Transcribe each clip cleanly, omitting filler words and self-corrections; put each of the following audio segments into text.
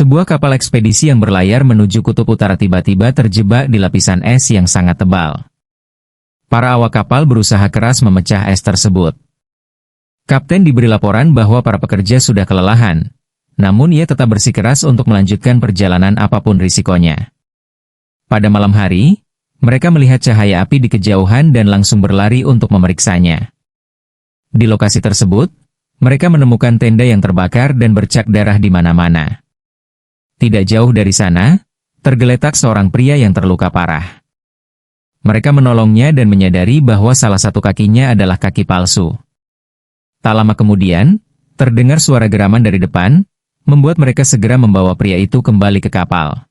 Sebuah kapal ekspedisi yang berlayar menuju kutub utara tiba-tiba terjebak di lapisan es yang sangat tebal. Para awak kapal berusaha keras memecah es tersebut. Kapten diberi laporan bahwa para pekerja sudah kelelahan, namun ia tetap bersikeras untuk melanjutkan perjalanan apapun risikonya. Pada malam hari, mereka melihat cahaya api di kejauhan dan langsung berlari untuk memeriksanya. Di lokasi tersebut, mereka menemukan tenda yang terbakar dan bercak darah di mana-mana. Tidak jauh dari sana, tergeletak seorang pria yang terluka parah. Mereka menolongnya dan menyadari bahwa salah satu kakinya adalah kaki palsu. Tak lama kemudian, terdengar suara geraman dari depan, membuat mereka segera membawa pria itu kembali ke kapal.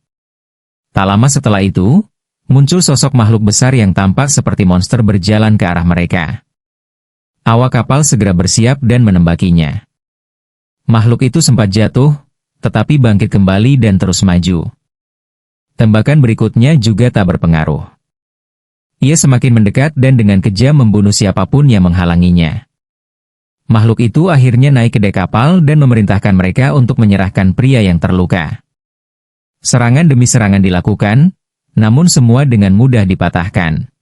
Tak lama setelah itu, muncul sosok makhluk besar yang tampak seperti monster berjalan ke arah mereka. Awak kapal segera bersiap dan menembakinya. Makhluk itu sempat jatuh, tetapi bangkit kembali dan terus maju. Tembakan berikutnya juga tak berpengaruh. Ia semakin mendekat dan dengan kejam membunuh siapapun yang menghalanginya. Makhluk itu akhirnya naik ke dek kapal dan memerintahkan mereka untuk menyerahkan pria yang terluka. Serangan demi serangan dilakukan, namun semua dengan mudah dipatahkan.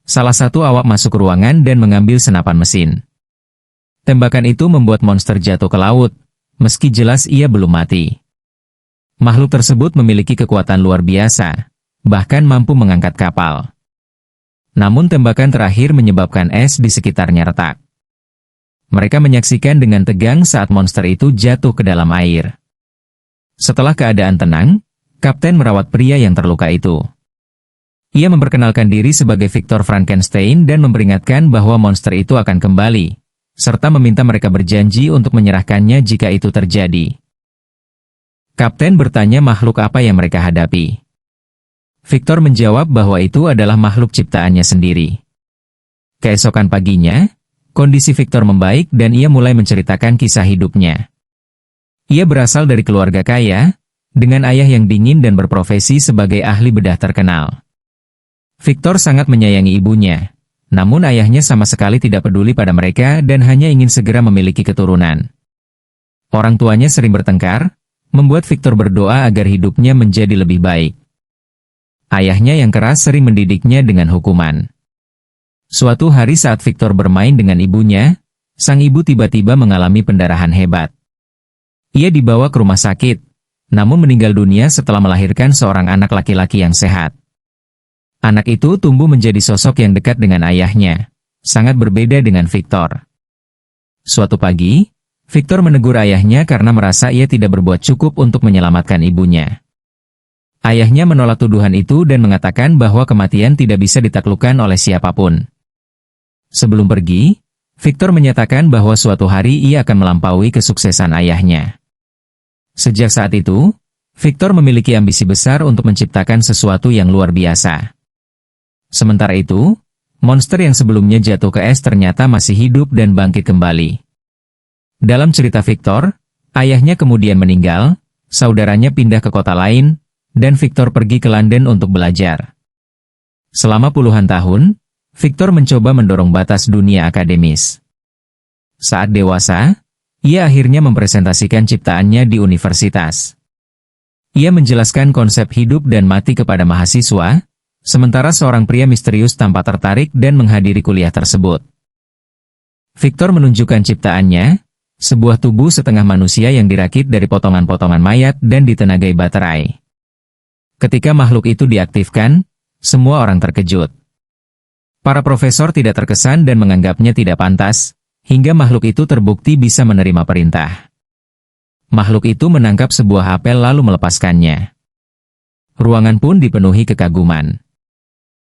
Salah satu awak masuk ke ruangan dan mengambil senapan mesin. Tembakan itu membuat monster jatuh ke laut, meski jelas ia belum mati. Makhluk tersebut memiliki kekuatan luar biasa, bahkan mampu mengangkat kapal. Namun tembakan terakhir menyebabkan es di sekitarnya retak. Mereka menyaksikan dengan tegang saat monster itu jatuh ke dalam air. Setelah keadaan tenang, Kapten merawat pria yang terluka itu. Ia memperkenalkan diri sebagai Victor Frankenstein dan memperingatkan bahwa monster itu akan kembali, serta meminta mereka berjanji untuk menyerahkannya jika itu terjadi. Kapten bertanya makhluk apa yang mereka hadapi. Victor menjawab bahwa itu adalah makhluk ciptaannya sendiri. Keesokan paginya, kondisi Victor membaik dan ia mulai menceritakan kisah hidupnya. Ia berasal dari keluarga kaya, dengan ayah yang dingin dan berprofesi sebagai ahli bedah terkenal. Victor sangat menyayangi ibunya. Namun ayahnya sama sekali tidak peduli pada mereka dan hanya ingin segera memiliki keturunan. Orang tuanya sering bertengkar, membuat Victor berdoa agar hidupnya menjadi lebih baik. Ayahnya yang keras sering mendidiknya dengan hukuman. Suatu hari saat Victor bermain dengan ibunya, sang ibu tiba-tiba mengalami pendarahan hebat. Ia dibawa ke rumah sakit, namun meninggal dunia setelah melahirkan seorang anak laki-laki yang sehat. Anak itu tumbuh menjadi sosok yang dekat dengan ayahnya, sangat berbeda dengan Victor. Suatu pagi, Victor menegur ayahnya karena merasa ia tidak berbuat cukup untuk menyelamatkan ibunya. Ayahnya menolak tuduhan itu dan mengatakan bahwa kematian tidak bisa ditaklukkan oleh siapapun. Sebelum pergi, Victor menyatakan bahwa suatu hari ia akan melampaui kesuksesan ayahnya. Sejak saat itu, Victor memiliki ambisi besar untuk menciptakan sesuatu yang luar biasa. Sementara itu, monster yang sebelumnya jatuh ke es ternyata masih hidup dan bangkit kembali. Dalam cerita Victor, ayahnya kemudian meninggal, saudaranya pindah ke kota lain, dan Victor pergi ke London untuk belajar. Selama puluhan tahun, Victor mencoba mendorong batas dunia akademis. Saat dewasa, ia akhirnya mempresentasikan ciptaannya di universitas. Ia menjelaskan konsep hidup dan mati kepada mahasiswa, sementara seorang pria misterius tampak tertarik dan menghadiri kuliah tersebut. Victor menunjukkan ciptaannya, sebuah tubuh setengah manusia yang dirakit dari potongan-potongan mayat dan ditenagai baterai. Ketika makhluk itu diaktifkan, semua orang terkejut. Para profesor tidak terkesan dan menganggapnya tidak pantas, hingga makhluk itu terbukti bisa menerima perintah. Makhluk itu menangkap sebuah apel lalu melepaskannya. Ruangan pun dipenuhi kekaguman.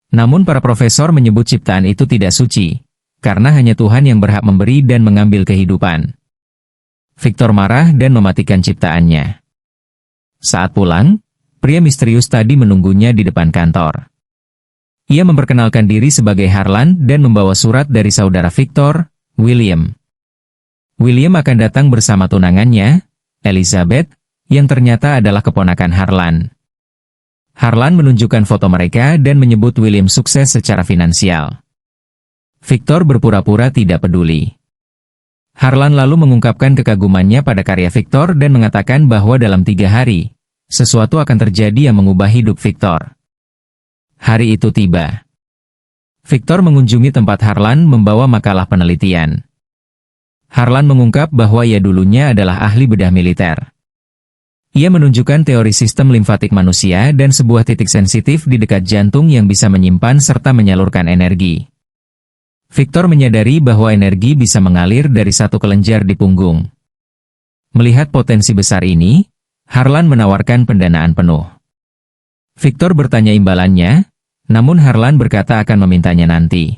Namun para profesor menyebut ciptaan itu tidak suci, karena hanya Tuhan yang berhak memberi dan mengambil kehidupan. Victor marah dan mematikan ciptaannya. Saat pulang, pria misterius tadi menunggunya di depan kantor. Ia memperkenalkan diri sebagai Harlan dan membawa surat dari saudara Victor, William. William akan datang bersama tunangannya, Elizabeth, yang ternyata adalah keponakan Harlan. Harlan menunjukkan foto mereka dan menyebut William sukses secara finansial. Victor berpura-pura tidak peduli. Harlan lalu mengungkapkan kekagumannya pada karya Victor dan mengatakan bahwa dalam 3 hari, sesuatu akan terjadi yang mengubah hidup Victor. Hari itu tiba. Victor mengunjungi tempat Harlan membawa makalah penelitian. Harlan mengungkap bahwa ia dulunya adalah ahli bedah militer. Ia menunjukkan teori sistem limfatik manusia dan sebuah titik sensitif di dekat jantung yang bisa menyimpan serta menyalurkan energi. Victor menyadari bahwa energi bisa mengalir dari satu kelenjar di punggung. Melihat potensi besar ini, Harlan menawarkan pendanaan penuh. Victor bertanya imbalannya, namun Harlan berkata akan memintanya nanti.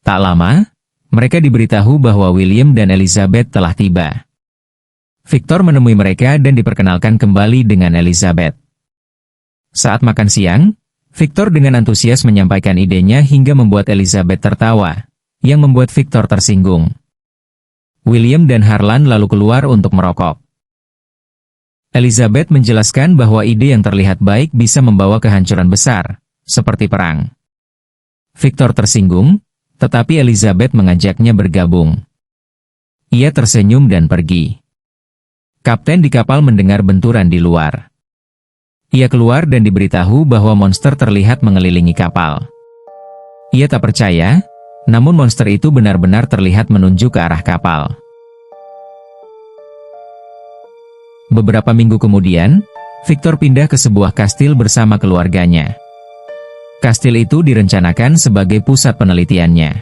Tak lama, mereka diberitahu bahwa William dan Elizabeth telah tiba. Victor menemui mereka dan diperkenalkan kembali dengan Elizabeth. Saat makan siang, Victor dengan antusias menyampaikan idenya hingga membuat Elizabeth tertawa, yang membuat Victor tersinggung. William dan Harlan lalu keluar untuk merokok. Elizabeth menjelaskan bahwa ide yang terlihat baik bisa membawa kehancuran besar, seperti perang. Victor tersinggung, tetapi Elizabeth mengajaknya bergabung. Ia tersenyum dan pergi. Kapten di kapal mendengar benturan di luar. Ia keluar dan diberitahu bahwa monster terlihat mengelilingi kapal. Ia tak percaya, namun monster itu benar-benar terlihat menunjuk ke arah kapal. Beberapa minggu kemudian, Victor pindah ke sebuah kastil bersama keluarganya. Kastil itu direncanakan sebagai pusat penelitiannya.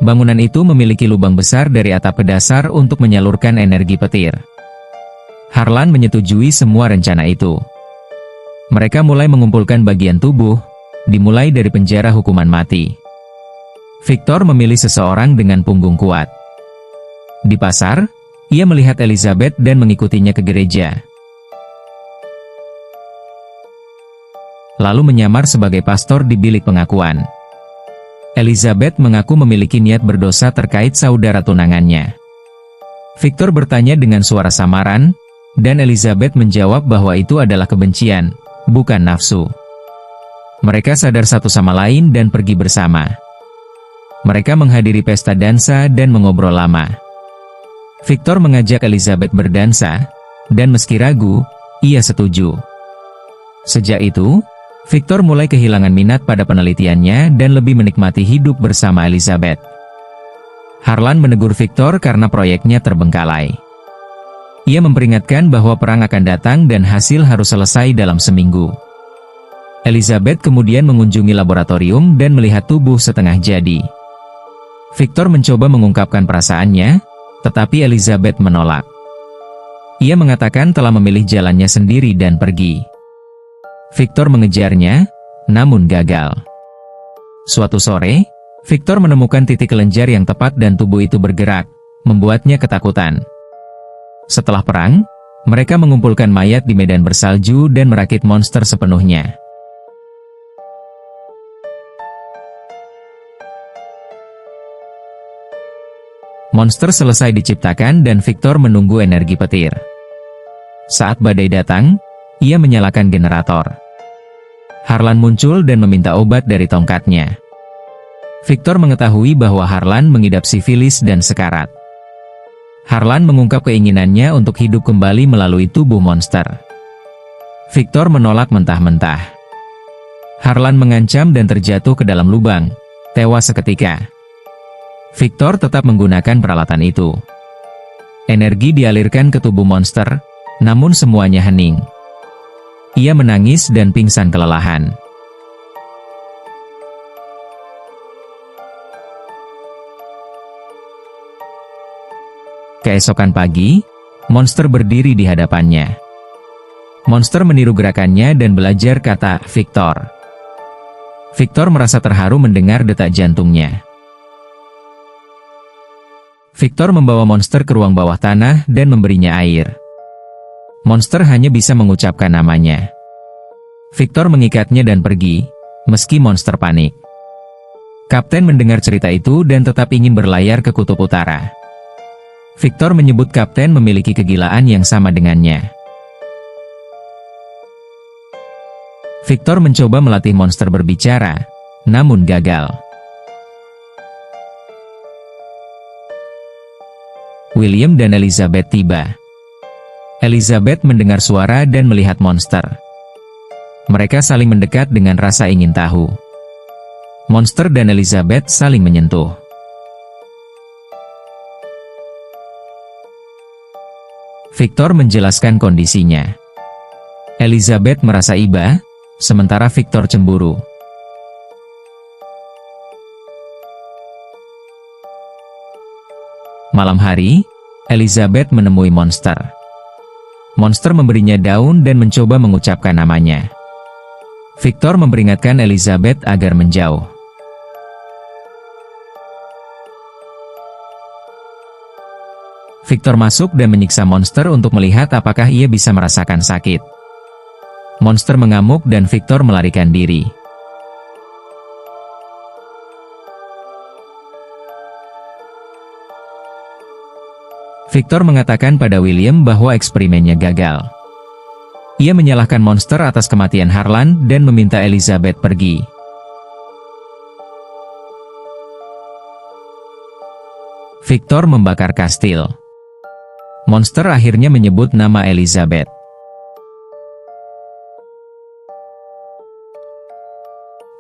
Bangunan itu memiliki lubang besar dari atap ke dasar untuk menyalurkan energi petir. Harlan menyetujui semua rencana itu. Mereka mulai mengumpulkan bagian tubuh, dimulai dari penjara hukuman mati. Victor memilih seseorang dengan punggung kuat. Di pasar, ia melihat Elizabeth dan mengikutinya ke gereja. Lalu menyamar sebagai pastor di bilik pengakuan. Elizabeth mengaku memiliki niat berdosa terkait saudara tunangannya. Victor bertanya dengan suara samaran, dan Elizabeth menjawab bahwa itu adalah kebencian, bukan nafsu. Mereka sadar satu sama lain dan pergi bersama. Mereka menghadiri pesta dansa dan mengobrol lama. Victor mengajak Elizabeth berdansa, dan meski ragu, ia setuju. Sejak itu, Victor mulai kehilangan minat pada penelitiannya dan lebih menikmati hidup bersama Elizabeth. Harlan menegur Victor karena proyeknya terbengkalai. Ia memperingatkan bahwa perang akan datang dan hasil harus selesai dalam seminggu. Elizabeth kemudian mengunjungi laboratorium dan melihat tubuh setengah jadi. Victor mencoba mengungkapkan perasaannya, tetapi Elizabeth menolak. Ia mengatakan telah memilih jalannya sendiri dan pergi. Victor mengejarnya, namun gagal. Suatu sore, Victor menemukan titik kelenjar yang tepat dan tubuh itu bergerak, membuatnya ketakutan. Setelah perang, mereka mengumpulkan mayat di medan bersalju dan merakit monster sepenuhnya. Monster selesai diciptakan dan Victor menunggu energi petir. Saat badai datang, ia menyalakan generator. Harlan muncul dan meminta obat dari tongkatnya. Victor mengetahui bahwa Harlan mengidap sifilis dan sekarat. Harlan mengungkap keinginannya untuk hidup kembali melalui tubuh monster. Victor menolak mentah-mentah. Harlan mengancam dan terjatuh ke dalam lubang, tewas seketika. Victor tetap menggunakan peralatan itu. Energi dialirkan ke tubuh monster, namun semuanya hening. Ia menangis dan pingsan kelelahan. Keesokan pagi, monster berdiri di hadapannya. Monster meniru gerakannya dan belajar kata Victor. Victor merasa terharu mendengar detak jantungnya. Victor membawa monster ke ruang bawah tanah dan memberinya air. Monster hanya bisa mengucapkan namanya. Victor mengikatnya dan pergi, meski monster panik. Kapten mendengar cerita itu dan tetap ingin berlayar ke kutub utara. Victor menyebut kapten memiliki kegilaan yang sama dengannya. Victor mencoba melatih monster berbicara, namun gagal. William dan Elizabeth tiba. Elizabeth mendengar suara dan melihat monster. Mereka saling mendekat dengan rasa ingin tahu. Monster dan Elizabeth saling menyentuh. Victor menjelaskan kondisinya. Elizabeth merasa iba, sementara Victor cemburu. Malam hari, Elizabeth menemui monster. Monster memberinya daun dan mencoba mengucapkan namanya. Victor memperingatkan Elizabeth agar menjauh. Victor masuk dan menyiksa monster untuk melihat apakah ia bisa merasakan sakit. Monster mengamuk dan Victor melarikan diri. Victor mengatakan pada William bahwa eksperimennya gagal. Ia menyalahkan monster atas kematian Harlan dan meminta Elizabeth pergi. Victor membakar kastil. Monster akhirnya menyebut nama Elizabeth.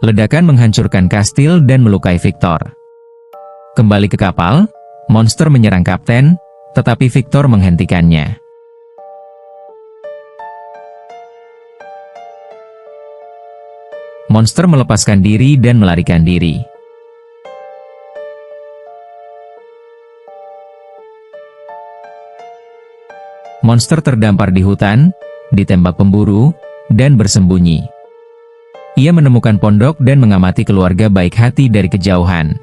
Ledakan menghancurkan kastil dan melukai Victor. Kembali ke kapal, monster menyerang kapten, tetapi Victor menghentikannya. Monster melepaskan diri dan melarikan diri. Monster terdampar di hutan, ditembak pemburu, dan bersembunyi. Ia menemukan pondok dan mengamati keluarga baik hati dari kejauhan.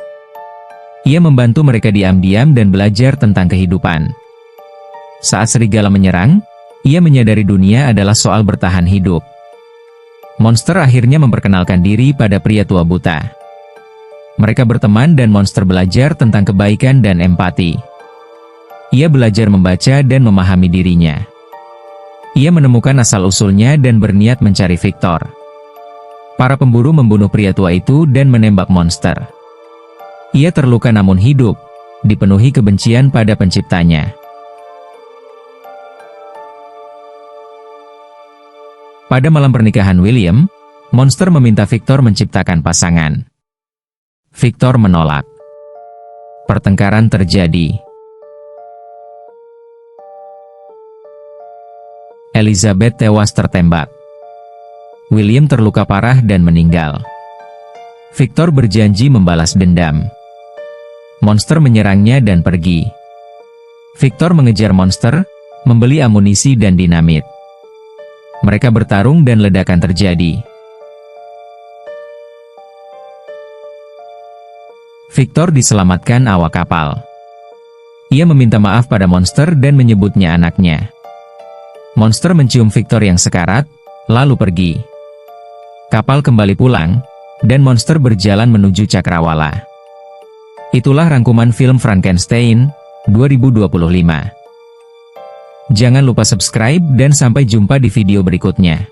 Ia membantu mereka diam-diam dan belajar tentang kehidupan. Saat serigala menyerang, ia menyadari dunia adalah soal bertahan hidup. Monster akhirnya memperkenalkan diri pada pria tua buta. Mereka berteman dan monster belajar tentang kebaikan dan empati. Ia belajar membaca dan memahami dirinya. Ia menemukan asal-usulnya dan berniat mencari Victor. Para pemburu membunuh pria tua itu dan menembak monster. Ia terluka namun hidup, dipenuhi kebencian pada penciptanya. Pada malam pernikahan William, monster meminta Victor menciptakan pasangan. Victor menolak. Pertengkaran terjadi. Elizabeth tewas tertembak. William terluka parah dan meninggal. Victor berjanji membalas dendam. Monster menyerangnya dan pergi. Victor mengejar monster, membeli amunisi dan dinamit. Mereka bertarung dan ledakan terjadi. Victor diselamatkan awak kapal. Ia meminta maaf pada monster dan menyebutnya anaknya. Monster mencium Victor yang sekarat, lalu pergi. Kapal kembali pulang, dan monster berjalan menuju Cakrawala. Itulah rangkuman film Frankenstein, 2025. Jangan lupa subscribe dan sampai jumpa di video berikutnya.